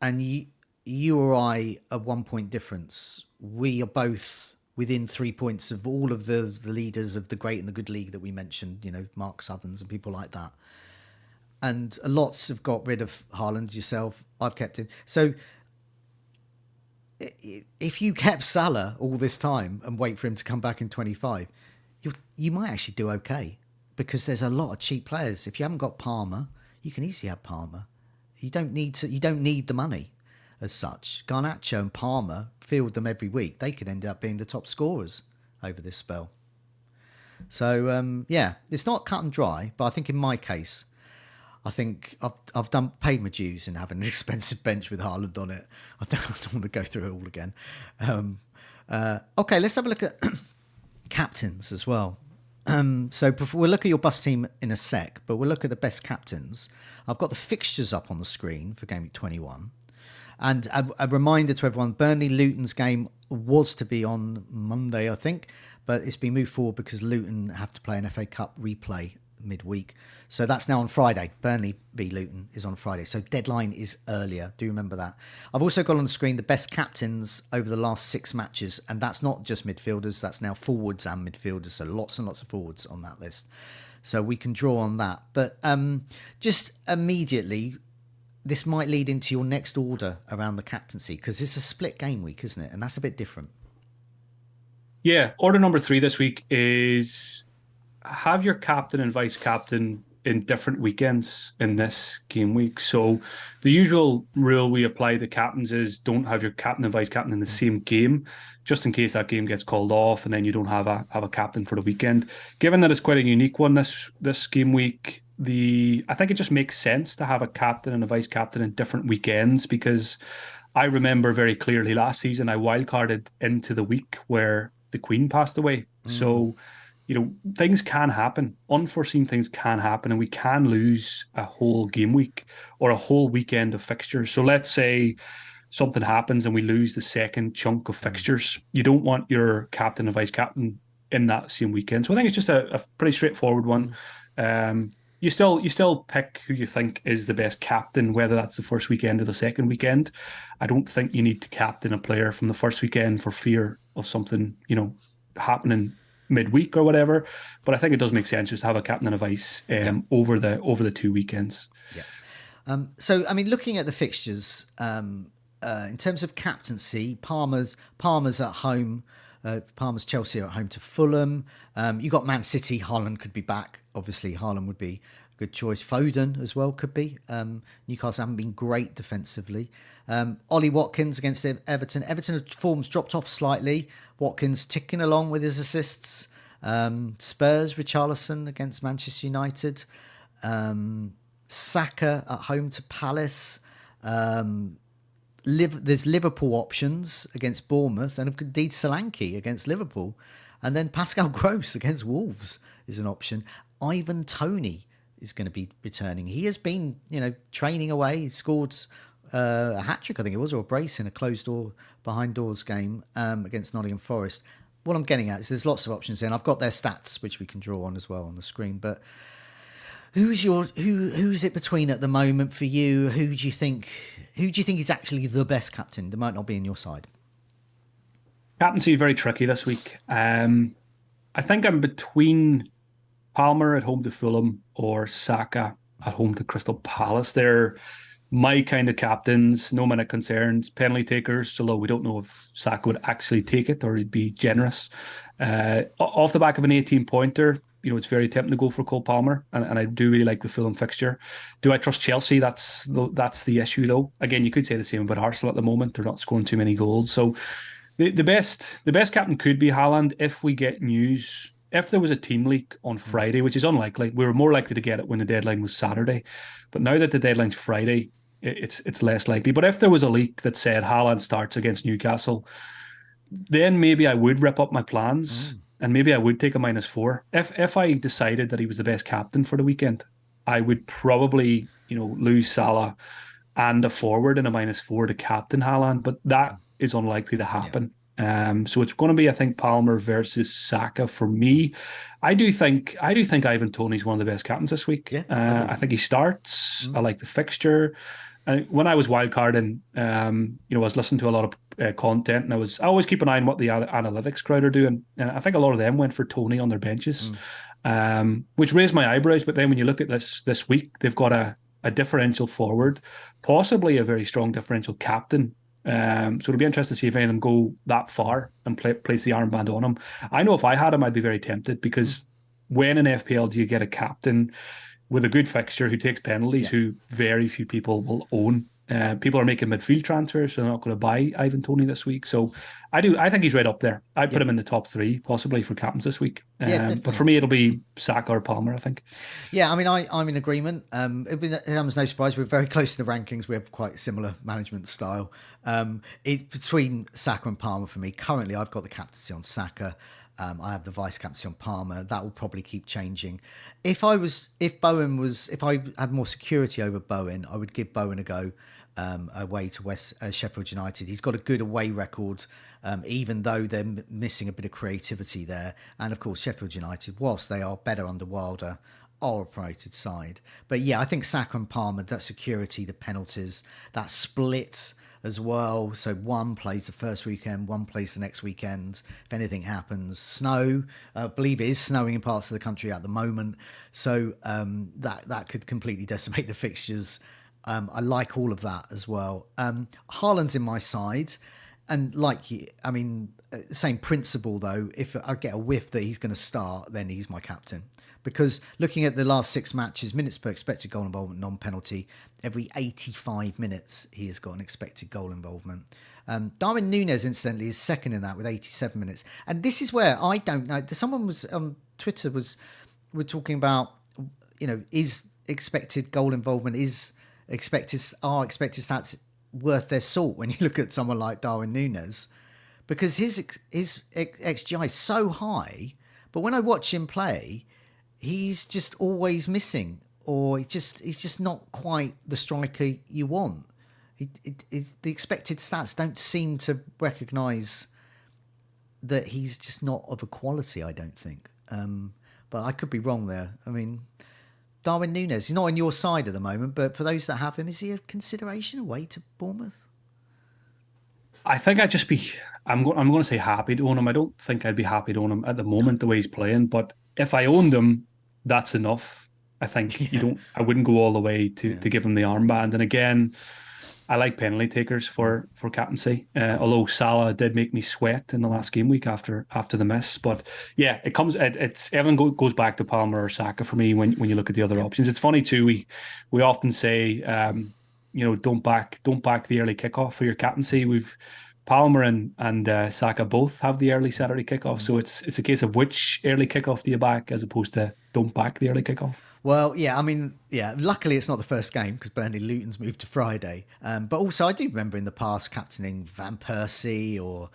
and you or I are 1 point difference. We are both within 3 points of all of the leaders of the great and the good league that we mentioned, Mark Southerns and people like that. And lots have got rid of Haaland, yourself. I've kept him. So if you kept Salah all this time and wait for him to come back in 25, you might actually do okay because there's a lot of cheap players. If you haven't got Palmer, you can easily have Palmer. You don't need the money as such. Garnacho and Palmer field them every week. They could end up being the top scorers over this spell. So it's not cut and dry, but I think in my case, I think I've paid my dues in having an expensive bench with Haaland on it. I don't want to go through it all again. Okay, let's have a look at captains as well. So we'll look at your bus team in a sec, but we'll look at the best captains. I've got the fixtures up on the screen for Gameweek 21. And a reminder to everyone, Burnley-Luton's game was to be on Monday, I think, but it's been moved forward because Luton have to play an FA Cup replay midweek. So that's now on Friday. Burnley v Luton is on Friday. So deadline is earlier. Do remember that. I've also got on the screen the best captains over the last 6 matches. And that's not just midfielders. That's now forwards and midfielders. So lots and lots of forwards on that list. So we can draw on that. But just immediately, this might lead into your next order around the captaincy because it's a split game week, isn't it? And that's a bit different. Yeah. Order number 3 this week is have your captain and vice captain in different weekends in this game week. So the usual rule we apply to captains is don't have your captain and vice captain in the same game, just in case that game gets called off and then you don't have a captain for the weekend. Given that it's quite a unique one this game week, I think it just makes sense to have a captain and a vice captain in different weekends, because I remember very clearly last season I wildcarded into the week where the Queen passed away. So things can happen. Unforeseen things can happen, and we can lose a whole game week or a whole weekend of fixtures. So let's say something happens and we lose the second chunk of fixtures. You don't want your captain and vice captain in that same weekend. So I think it's just a pretty straightforward one. You still pick who you think is the best captain, whether that's the first weekend or the second weekend. I don't think you need to captain a player from the first weekend for fear of something, happening midweek or whatever. But I think it does make sense just to have a captain and a vice over the 2 weekends. Yeah. So I mean, looking at the fixtures, in terms of captaincy, Palmer's at home. Palmer's Chelsea are at home to Fulham. You got Man City. Haaland could be back. Obviously, Haaland would be a good choice. Foden as well could be. Newcastle haven't been great defensively. Ollie Watkins against Everton. Everton's form's dropped off slightly. Watkins ticking along with his assists. Spurs, Richarlison against Manchester United. Saka at home to Palace. There's Liverpool options against Bournemouth, and indeed Solanke against Liverpool, and then Pascal Gross against Wolves is an option. Ivan Toney is going to be returning. He has been, training away. He scored a hat-trick, I think it was, or a brace in a behind doors game against Nottingham Forest. What I'm getting at is there's lots of options there, and I've got their stats which we can draw on as well on the screen. But who's it between at the moment for you? Who do you think is actually the best captain? That might not be in your side. Captaincy very tricky this week. I think I'm between Palmer at home to Fulham or Saka at home to Crystal Palace. They're my kind of captains, no minute concerns, penalty takers, although we don't know if Saka would actually take it or he'd be generous. Off the back of an 18-pointer, it's very tempting to go for Cole Palmer, and I do really like the Fulham fixture. Do I trust Chelsea? That's the issue, though. Again, you could say the same about Arsenal at the moment. They're not scoring too many goals. So the best captain could be Haaland if we get news. If there was a team leak on Friday, which is unlikely, we were more likely to get it when the deadline was Saturday. But now that the deadline's Friday, it's less likely. But if there was a leak that said Haaland starts against Newcastle, then maybe I would rip up my plans. And maybe I would take a -4. If I decided that he was the best captain for the weekend, I would probably, lose Salah and a forward in a -4 to captain Haaland, but that is unlikely to happen. Yeah. So it's going to be, I think, Palmer versus Saka for me. I do think Ivan Toney's one of the best captains this week. Yeah, I think he starts. I like the fixture. When I was wildcarding, I was listening to a lot of content, and I always keep an eye on what the analytics crowd are doing, and I think a lot of them went for Toney on their benches, which raised my eyebrows. But then when you look at this week, they've got a differential forward, possibly a very strong differential captain. So it'll be interesting to see if any of them go that far and place the armband on him. I know if I had him, I'd be very tempted, because when in FPL do you get a captain with a good fixture who takes penalties, who very few people will own? People are making midfield transfers, so they're not going to buy Ivan Toney this week. So I think he's right up there. I'd put him in the top 3 possibly for captains this week. But for me, it'll be Saka or Palmer, I think. Yeah, I mean, I'm in agreement. It comes no surprise. We're very close to the rankings. We have quite similar management style. Between Saka and Palmer for me. Currently, I've got the captaincy on Saka. I have the vice captaincy on Palmer. That will probably keep changing. If I had more security over Bowen, I would give Bowen a go away to Sheffield United. He's got a good away record, even though they're missing a bit of creativity there. And of course, Sheffield United, whilst they are better under Wilder, are a promoted side. But yeah, I think Saka and Palmer, that security, the penalties, that split as well. So one plays the first weekend, one plays the next weekend. If anything happens, snow, I believe it is snowing in parts of the country at the moment. So that could completely decimate the fixtures. I like all of that as well. Haaland's in my side. And same principle though, if I get a whiff that he's going to start, then he's my captain. Because looking at the last 6 matches, minutes per expected goal involvement, non-penalty, every 85 minutes he has got an expected goal involvement. Darwin Núñez, incidentally, is second in that with 87 minutes. And this is where I don't know. Someone was on Twitter were talking about, is expected goal involvement, are expected stats worth their salt when you look at someone like Darwin Núñez? Because his XGI is so high, but when I watch him play, he's just always missing, or he's just not quite the striker you want. The expected stats don't seem to recognise that he's just not of a quality, I don't think. But I could be wrong there. I mean, Darwin Núñez, he's not on your side at the moment, but for those that have him, is he a consideration away to Bournemouth? I think I'm going to say happy to own him. I don't think I'd be happy to own him at the moment, the way he's playing. But if I owned him, that's enough. I think I wouldn't go all the way to give him the armband. And again, I like penalty takers for captaincy. Although Salah did make me sweat in the last game week after the miss. But yeah, it's everything goes back to Palmer or Saka for me when you look at the other options. It's funny too. We often say don't back the early kickoff for your captaincy. We've Palmer and Saka both have the early Saturday kickoff, so it's a case of which early kickoff do you back as opposed to don't back the early kickoff. Well, yeah, luckily it's not the first game because Burnley Luton's moved to Friday. But also I do remember in the past captaining Van Persie or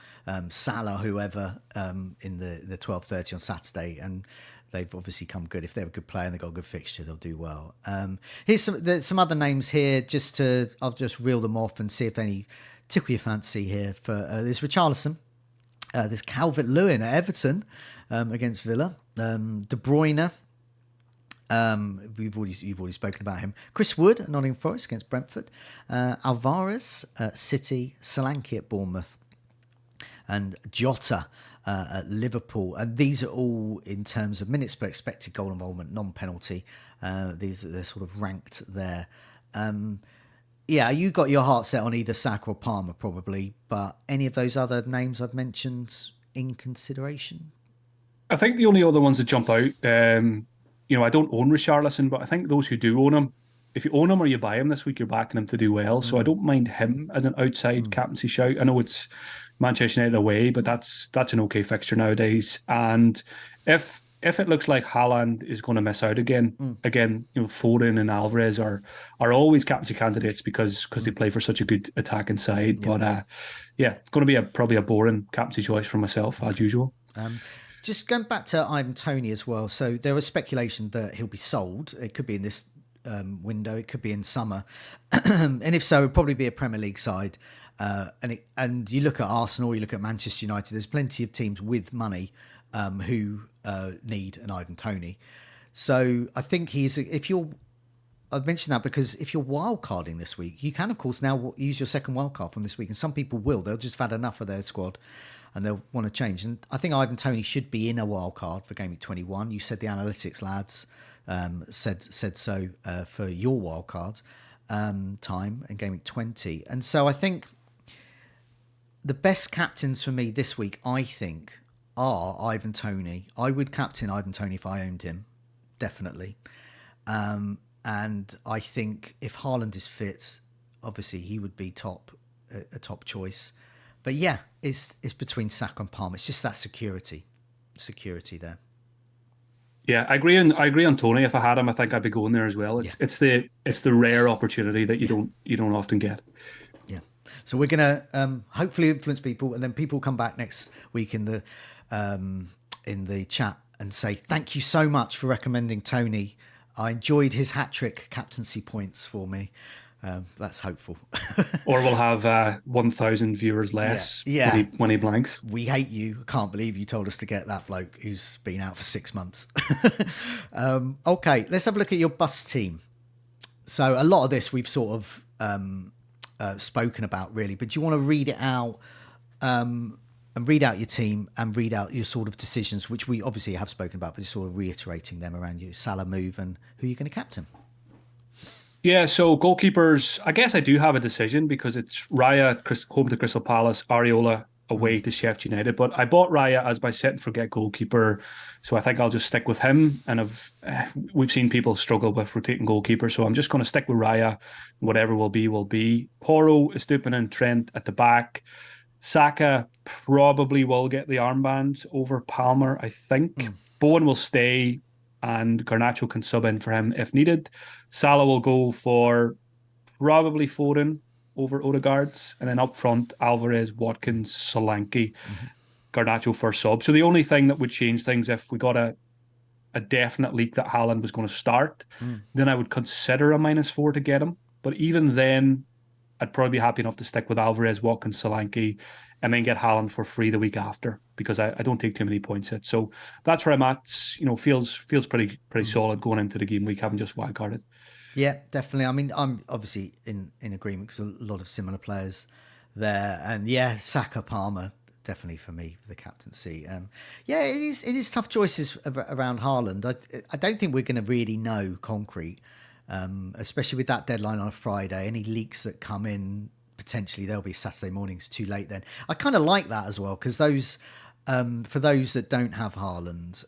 Salah, whoever, in the 12:30 on Saturday, and they've obviously come good. If they're a good player and they've got a good fixture, they'll do well. Here's some other names here, I'll just reel them off and see if any tickle your fancy here. There's Richarlison, there's Calvert-Lewin at Everton against Villa, De Bruyne, you've already spoken about him. Chris Wood at Nottingham Forest against Brentford, Alvarez at City, Solanke at Bournemouth, and Jota at Liverpool. And these are all in terms of minutes per expected goal involvement, non-penalty. They're sort of ranked there. Yeah, you got your heart set on either Saka or Palmer probably, but any of those other names I've mentioned in consideration? I think the only other ones that jump out, I don't own Richarlison, but I think those who do own him, if you own him or you buy him this week, you're backing him to do well. So I don't mind him as an outside captaincy shout. I know it's Manchester United away, but that's an okay fixture nowadays. And if it looks like Haaland is going to miss out again, Foden and Alvarez are always captaincy candidates because they play for such a good attacking side. Yeah. But it's going to be probably a boring captaincy choice for myself as usual. Just going back to Ivan Toney as well. So there was speculation that he'll be sold. It could be in this window. It could be in summer. And if so, it'll probably be a Premier League side. And you look at Arsenal, you look at Manchester United, there's plenty of teams with money who need an Ivan Toney. So I think I've mentioned that because if you're wildcarding this week, you can, of course, now use your second wildcard from this week. And some people will. They'll just have had enough of their squad and they'll want to change. And I think Ivan Toney should be in a wildcard for Gameweek 21. You said the analytics lads said so for your wildcard time in Gameweek 20. And so I think the best captains for me this week, I think, are Ivan Toney. I would captain Ivan Toney if I owned him, definitely. And I think if Haaland is fit, obviously he would be a top choice. But yeah, it's between Saka and Palmer. It's just that security there. Yeah, I agree on Toney. If I had him, I think I'd be going there as well. It's the rare opportunity that you don't often get. Yeah. So we're gonna hopefully influence people, and then people come back next week in the in the chat and say thank you so much for recommending Toney. I enjoyed his hat-trick captaincy points for me. That's hopeful. Or we'll have 1,000 viewers less when he blanks. We hate you. I can't believe you told us to get that bloke who's been out for 6 months. Okay, let's have a look at your bust team. So a lot of this we've sort of spoken about, really. But do you want to read it out and read out your team and read out your sort of decisions, which we obviously have spoken about, but just sort of reiterating them around your Salah move and who you're going to captain? Yeah, so goalkeepers, I guess I do have a decision because it's Raya home to Crystal Palace, Areola away to Sheffield United. But I bought Raya as my set and forget goalkeeper, so I think I'll just stick with him. And we've seen people struggle with rotating goalkeeper, so I'm just going to stick with Raya. Whatever will be, will be. Porro, Estupiñán and Trent at the back. Saka probably will get the armband over Palmer, I think. Bowen will stay, and Garnacho can sub in for him if needed. Salah will go for probably Foden over Odegaard, and then up front, Alvarez, Watkins, Solanke, Garnacho for sub. So the only thing that would change things if we got a definite leak that Haaland was going to start, then I would consider a -4 to get him. But even then, I'd probably be happy enough to stick with Alvarez, Watkins, Solanke, and then get Haaland for free the week after because I don't take too many points yet. So that's where I'm at. Feels pretty solid going into the game week, having just wildcarded. Yeah, definitely. I mean, I'm obviously in agreement because a lot of similar players there, and Saka, Palmer, definitely for me the captaincy. It is tough choices around Haaland. I don't think we're going to really know concrete. Especially with that deadline on a Friday, any leaks that come in, potentially they'll be Saturday mornings too late then. I kind of like that as well, because those, for those that don't have Haaland,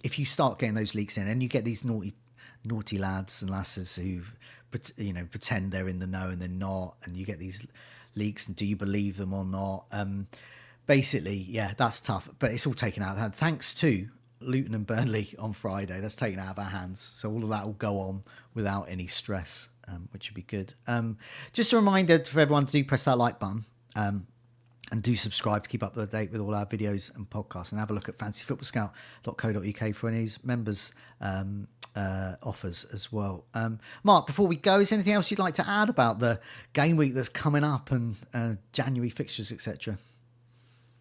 if you start getting those leaks in and you get these naughty lads and lasses who, pretend they're in the know and they're not, and you get these leaks and do you believe them or not? Basically, that's tough, but it's all taken out of hand. Thanks to Luton and Burnley on Friday, that's taken out of our hands, so all of that will go on without any stress, which would be good. Just a reminder for everyone to do press that like button and do subscribe to keep up to date with all our videos and podcasts, and have a look at fantasyfootballscout.co.uk for any members offers as well. Mark, before we go, is there anything else you'd like to add about the game week that's coming up and January fixtures, etc.?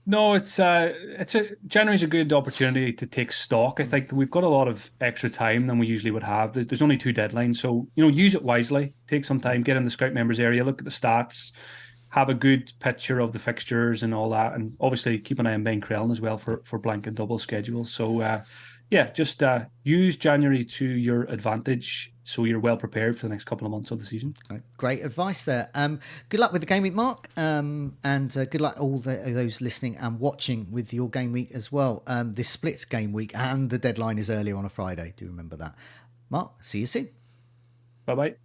No, January's a good opportunity to take stock. I think that we've got a lot of extra time than we usually would have. There's only 2 deadlines, so use it wisely. Take some time, get in the Scout members area, look at the stats, have a good picture of the fixtures and all that, and obviously keep an eye on Ben Crellin as well for blank and double schedules. So just use January to your advantage so you're well prepared for the next couple of months of the season. Great advice there. Good luck with the game week, Mark, and good luck all those listening and watching with your game week as well. This splits game week and the deadline is earlier on a Friday. Do remember that. Mark, see you soon. Bye-bye.